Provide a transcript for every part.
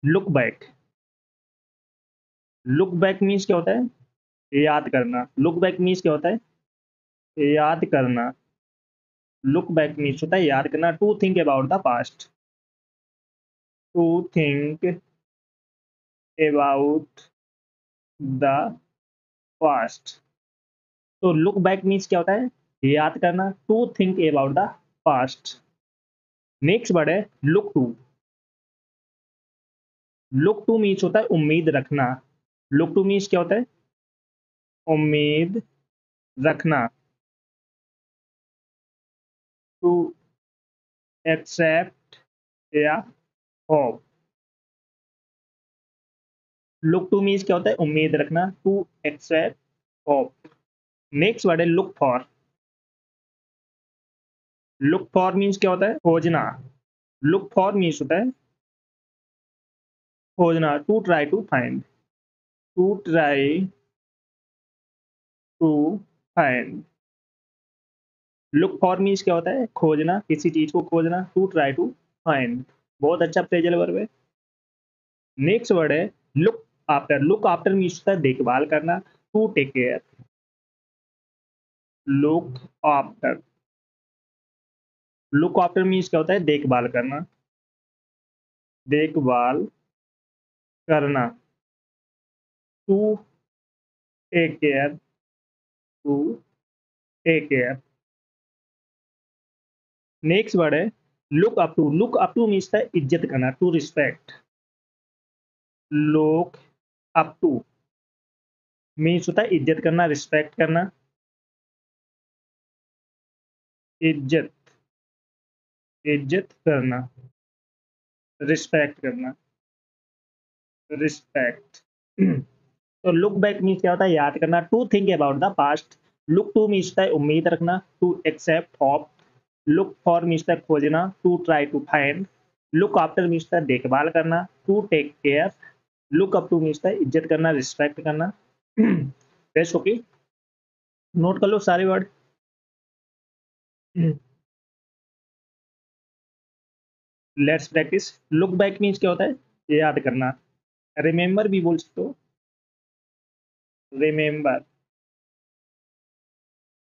Look back. Look back means क्या होता है? याद करना। लुक बैक मीन्स क्या होता है? याद करना। लुक बैक मीन्स होता है याद करना। To think about the past. To think about the past. तो लुक बैक मीन्स क्या होता है? याद करना। To think about the past. Next word है look to. Look to means होता है उम्मीद रखना। लुक टू मीन्स क्या होता है? उम्मीद रखना। टू एक्सेप्ट या होप। लुक टू मीन्स क्या होता है? उम्मीद रखना। To accept hope. Next word है look for. Look for means क्या होता है? खोजना। लुक फॉर मीन्स होता है खोजना। To try to find. To try to find. Look for means क्या होता है? खोजना, किसी चीज को खोजना। To try to find. बहुत अच्छा फ्रेजल वर्ब है। नेक्स्ट वर्ड है look after. Look after means होता है देखभाल करना। To take care. Look after. Look after means क्या होता है? देखभाल करना। देखभाल करना। To take care. To take care. Next word है look up to. Look up to means है इज्जत करना। To respect. Look up to means होता है इज्जत करना, रिस्पेक्ट करना। इज्जत, इज्जत करना, रिस्पेक्ट करना, रिस्पेक्ट। तो लुक बैक मीन्स क्या होता है? याद करना। To think about the past. Look to means है उम्मीद रखना। To accept hope. Look for means है खोजना। To try to find. Look after means है देखभाल करना। To take care. Look up to means है इज्जत करना, रिस्पेक्ट करना। Best okay. नोट कर लो सारे word. Let's practice. Look back means क्या होता है? याद करना। रिमेंबर भी बोल सकते हो। रिमेंबर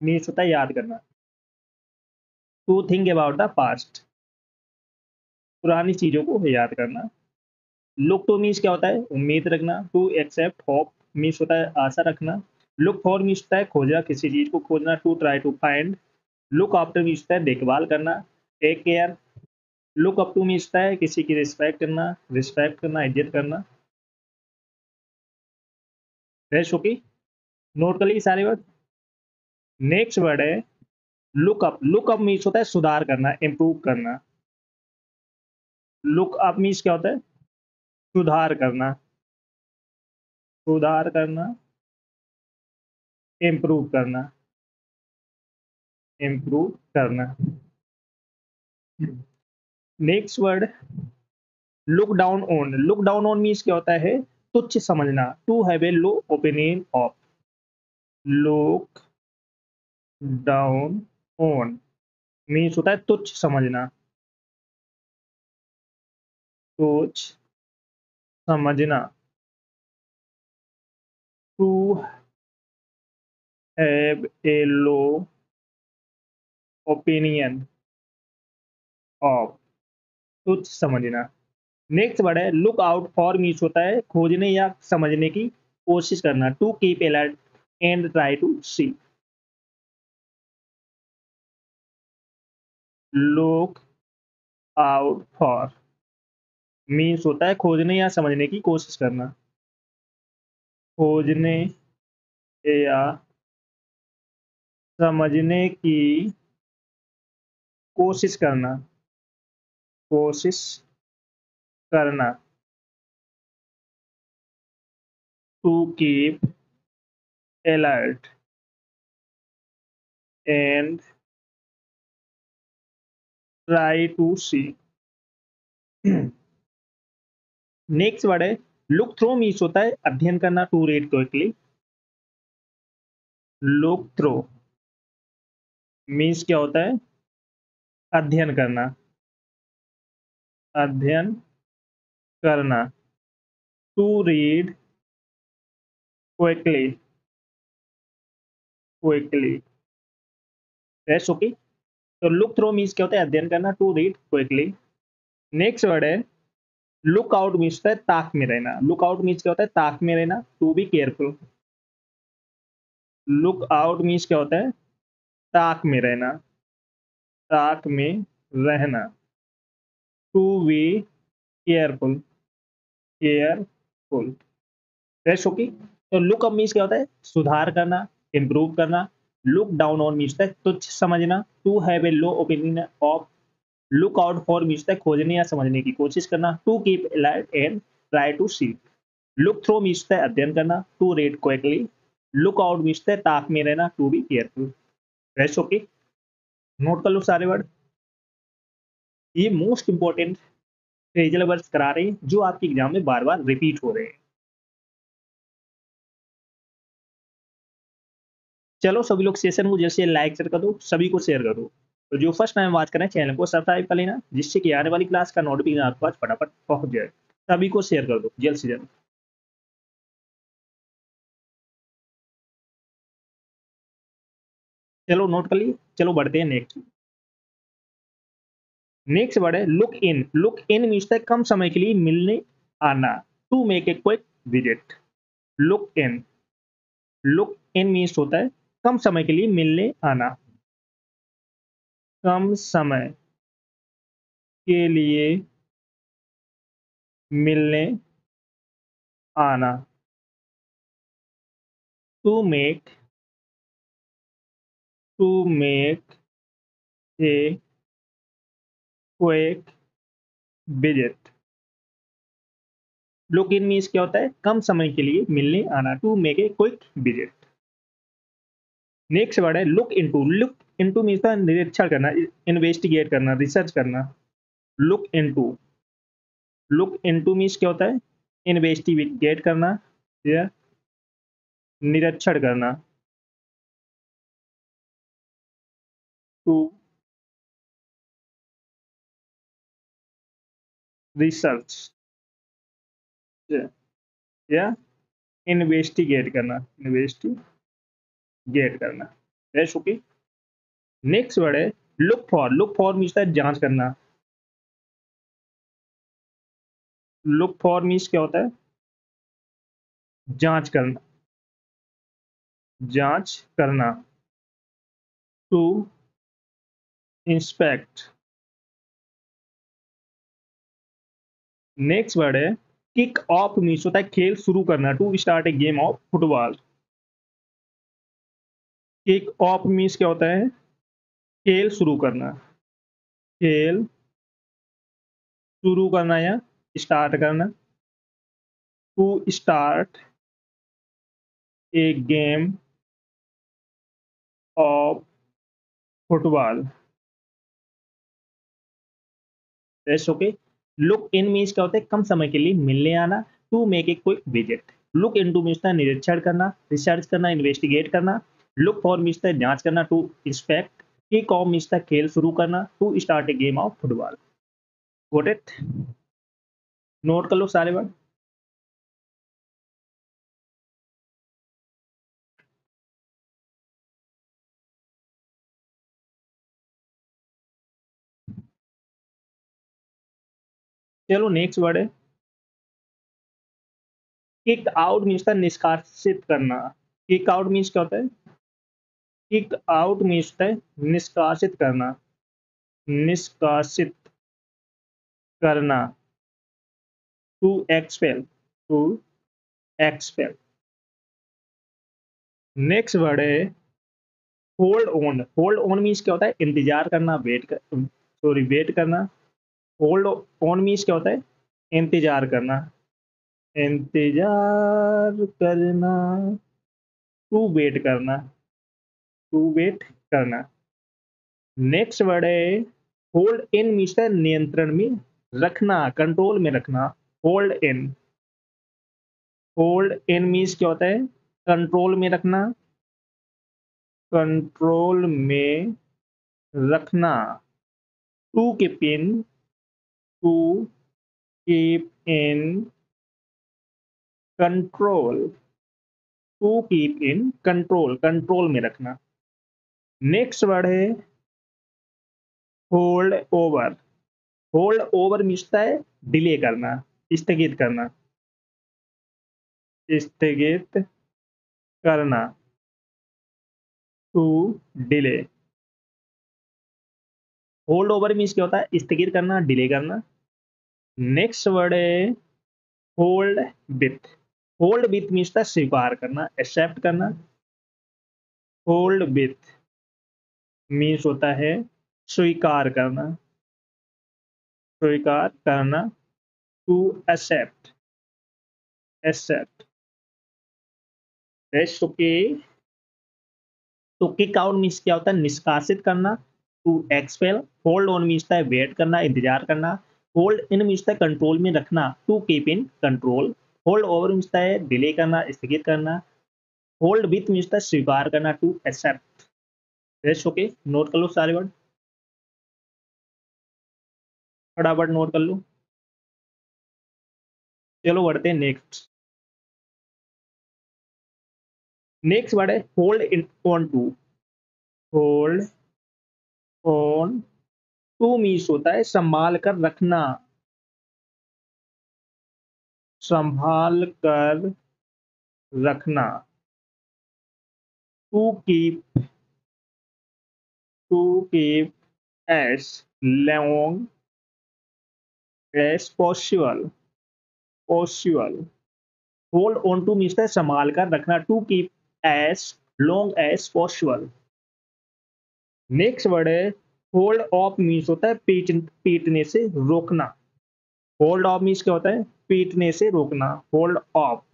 मीन्स होता है याद करना। To think about the past. पुरानी चीजों को याद करना। लुक टू मीन्स क्या होता है? उम्मीद रखना। टू एक्सेप्ट होप मीन्स होता है आशा रखना। लुक फॉर मीन्स होता है खोजना, किसी चीज को खोजना। To try to find. Look after means होता है देखभाल करना। Take care. Look up to means होता है किसी की रिस्पेक्ट करना, रिस्पेक्ट करना, इज्जत करना। Rest okay. नोट कर लीजिए सारे वर्ड। नेक्स्ट वर्ड है लुकअप। लुकअप मीन्स होता है सुधार करना, इम्प्रूव करना। लुक अप मीन्स क्या होता है? सुधार करना, सुधार करना, इम्प्रूव करना, इम्प्रूव करना। Next word look down on. Look down on means क्या होता है? तुच्छ समझना। To have a low opinion of. Look down on means होता है तुच्छ समझना। तुच्छ समझना। To have a low opinion of. तुच्छ समझना। नेक्स्ट वर्ड है लुक आउट फॉर मीन्स होता है खोजने या समझने की कोशिश करना। To keep alert and try to see. Look out for means होता है खोजने या समझने की कोशिश करना। खोजने या समझने की कोशिश करना। कोशिश करना। To keep alert and try to see. Next word है लुक थ्रू मीन्स होता है अध्ययन करना। To read quickly. Look through means क्या होता है? अध्ययन करना, अध्ययन करना। To read quickly, quickly, that's okay. तो लुक थ्रू मीन्स क्या होता है, अध्ययन करना, to read quickly. Next word है लुक आउट मीन्स होता है ताक में रहना, लुक आउट मीन्स क्या होता है, ताक में रहना, to be careful. Look out means क्या होता है, ताक में रहना, ताक में रहना, to be careful, careful, that's okay. तो लुक अप मीन्स क्या होता है, सुधार करना, इंप्रूव करना। लुक डाउन ऑन मीन्स है तुच्छ समझना, to have a low opinion of. Look out for means है खोजने या समझने की कोशिश करना, to keep alert and try to see. Look through means है अध्ययन करना, to read quickly. Look out means है ताक में रहना, to be careful, that's okay. Note कर लो सारे वर्ड। ये मोस्ट इंपॉर्टेंट फ्रेजल वर्ड्स करा रहे हैं जो आपके एग्जाम में बार बार रिपीट हो रहे हैं। चलो सभी लोग सेशन को जैसे लाइक कर दो, सभी को शेयर कर दो। तो जो फर्स्ट टाइम बात करें चैनल को सब्सक्राइब कर लेना, जिससे कि आने वाली क्लास का नोटिफिकेशन आपके पास फटाफट पहुंच जाए। सभी को शेयर कर दो जल्द से जल्द। चलो नोट कर लिए, चलो बढ़ते हैं नेक्स्ट। नेक्स्ट वर्ड है look in. Look in means है कम समय के लिए मिलने आना, to make a quick visit. Look in, look in means होता है कम समय के लिए मिलने आना, कम समय के लिए मिलने आना, to make, to make a quick visit. Look in means क्या होता है, कम समय के लिए मिलने आना, to make a quick visit. Next word है look into. Look into means था निरीक्षण करना, इन्वेस्टिगेट करना, रिसर्च करना। Look into, look into means क्या होता है, इन्वेस्टिगेट करना या निरीक्षण करना, टू रिसर्च या इन्वेस्टिगेट करना, इन्वेस्टिगेट करना, दैट्स ओके। नेक्स्ट वर्ड है look for. Look for means है जांच करना। लुक फॉर मीन्स क्या होता है, जांच करना, जांच करना, टू इंस्पेक्ट। नेक्स्ट वर्ड है किक ऑफ मीन्स होता है खेल शुरू करना, to start a game of football. Kick off means क्या होता है, खेल शुरू करना, खेल शुरू करना या स्टार्ट करना, to start a game of football, that's okay. Look in means क्या होता है कम समय के लिए मिलने आना, to make a quick visit. Look into means था निरीक्षण करना, रिसर्च करना, इन्वेस्टिगेट करना। लुक फॉर मीन्स था जांच करना, to inspect. Kick off means था खेल शुरू करना, to start a game of football. Got it. Note कर लो सारे वर्ड। चलो नेक्स्ट वर्ड है किक आउट मीन्स था निष्कासित करना। किक आउट मीन्स क्या होता है, किक आउट मीन्स होता है निष्कासित करना, निष्कासित करना, to expel, to expel. Next word है hold on. Hold on means क्या होता है इंतजार करना, वेट कर, सॉरी वेट करना। होल्ड ऑन मीन्स क्या होता है इंतजार करना, इंतजार करना, टू वेट करना, टू वेट करना। नेक्स्ट वर्ड है होल्ड इन मीन्स है नियंत्रण में रखना, कंट्रोल में रखना। Hold in, hold in means क्या होता है कंट्रोल में रखना, कंट्रोल में रखना, to keep in, to keep in control, to keep in control, control में रखना। नेक्स्ट वर्ड है होल्ड ओवर। होल्ड ओवर मिलता है डिले करना, स्थगित करना, स्थगित करना, to delay. Hold over means क्या होता है? स्थगित करना, डिले करना। नेक्स्ट वर्ड है hold with. Hold with means था स्वीकार करना, एक्सेप्ट करना। होल्ड विथ मीन्स होता है स्वीकार करना, स्वीकार करना, to accept, accept. That's okay. तो किक आउट मीन्स क्या होता है? निष्कासित करना, to expel. Hold on means है वेट करना, इंतजार करना। होल्ड इन मीन्स है कंट्रोल में रखना, to keep in control. Hold over means है डिले करना, स्थगित करना। होल्ड विथ मीन्स है स्वीकार करना, to accept. That's okay. Note कर लो सारे वर्ड, फटाफट नोट कर लो। चलो बढ़ते हैं नेक्स्ट। नेक्स्ट वर्ड है hold in on to. Hold on to means होता है संभाल कर रखना, संभाल कर रखना। To keep, to keep as long as possible, possible. Hold on to means है संभाल कर रखना, to keep as long as possible. Next word है होल्ड ऑफ मीन्स होता है पीटने से रोकना। होल्ड ऑफ मीन्स क्या होता है? पीटने से रोकना। होल्ड ऑफ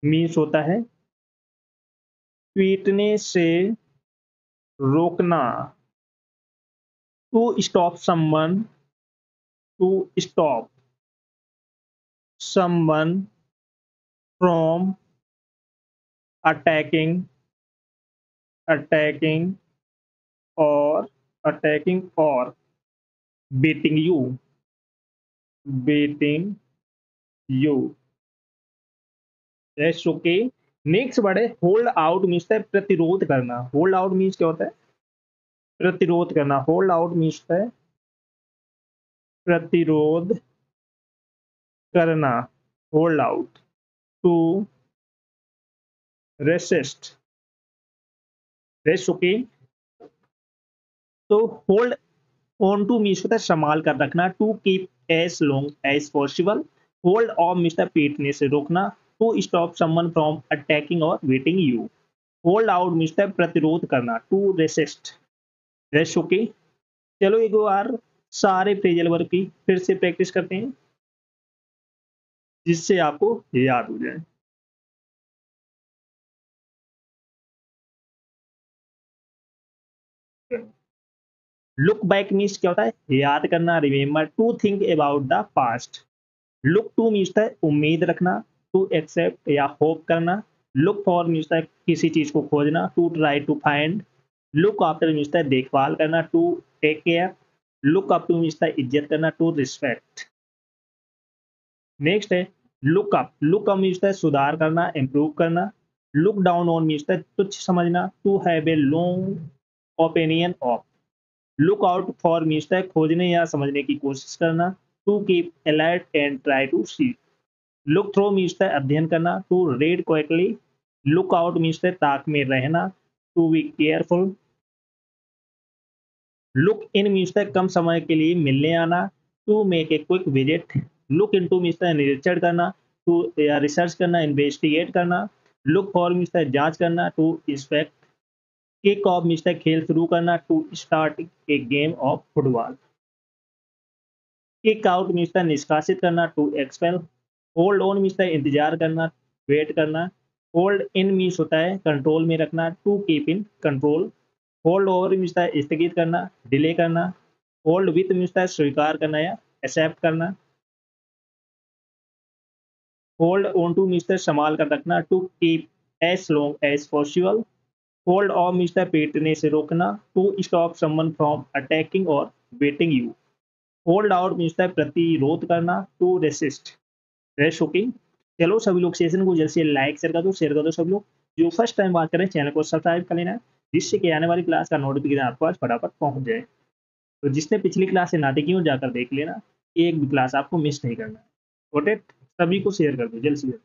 मीन्स होता है पीटने से रोकना, to stop someone, to stop someone from attacking, attacking और अटैकिंग और beating you, beating you। That's okay. Next word है होल्ड आउट मीन्स है प्रतिरोध करना। होल्ड आउट मीन्स क्या होता है? प्रतिरोध करना। होल्ड आउट मीन्स है प्रतिरोध करना। Hold out, to resist. That's okay. तो होल्ड ऑन टू मीन्स होता है संभाल कर रखना, to keep as long as possible. Hold off means है पीटने से रोकना, to stop someone from attacking और waiting you. Hold out means है प्रतिरोध करना, टू रेसिस्ट। That's okay. चलो एक बार सारे फ्रेजल वर्ब की फिर से प्रैक्टिस करते हैं जिससे आपको याद हो जाए। लुक बैक मीन्स क्या होता है? याद करना, remember. To think about the past. Look to means है उम्मीद रखना, टू एक्सेप्ट या होप करना। लुक फॉर मीन्स है किसी चीज को खोजना, to try to find. Look after means है देखभाल करना, to take care. Look up to means है इज्जत करना, टू रिस्पेक्ट। नेक्स्ट है look up. Look up means है सुधार करना, इम्प्रूव करना। लुक डाउन ऑन मीन्स है तुच्छ समझना, to have a long opinion of. Look out for means है खोजने या समझने की कोशिश करना, to keep alert and try to see. Look through means है अध्ययन करना, to read quickly. Look out means है ताक में रहना, to be careful. Look in means है कम समय के लिए मिलने आना, to make a quick visit. Look into means है निरीक्षण करना, टू या रिसर्च करना, इन्वेस्टिगेट करना। लुक फॉर मीन्स है जांच करना, to inspect. Kick off means है खेल शुरू करना, to start a game of football. Kick out means है निष्कासित करना, to expel. Hold on means है इंतजार करना, वेट करना। होल्ड इन मीन्स होता है कंट्रोल में रखना, to keep in control. Hold over means है स्थगित करना, डिले करना। होल्ड विथ मीन्स है स्वीकार करना या एक्सेप्ट करना। होल्ड ऑन टू मीन्स है संभाल कर रखना, to keep as long as possible. Hold off means है पीटने से रोकना, to stop someone from attacking और waiting you. Hold out means है प्रतिरोध करना, टू रेसिस्ट। Rest okay. चलो सभी लोग सेशन को जैसे लाइक शेयर कर दो सब लोग। जो फर्स्ट टाइम बात करें चैनल को सब्सक्राइब कर लेना, जिससे कि आने वाली क्लास का नोटिफिकेशन आपको आज फटाफट पहुंच जाए। तो जिसने पिछली क्लास से ना देखी हो जाकर देख लेना, एक भी क्लास आपको मिस नहीं करना है। सभी को शेयर कर दो जल्द से जल्द।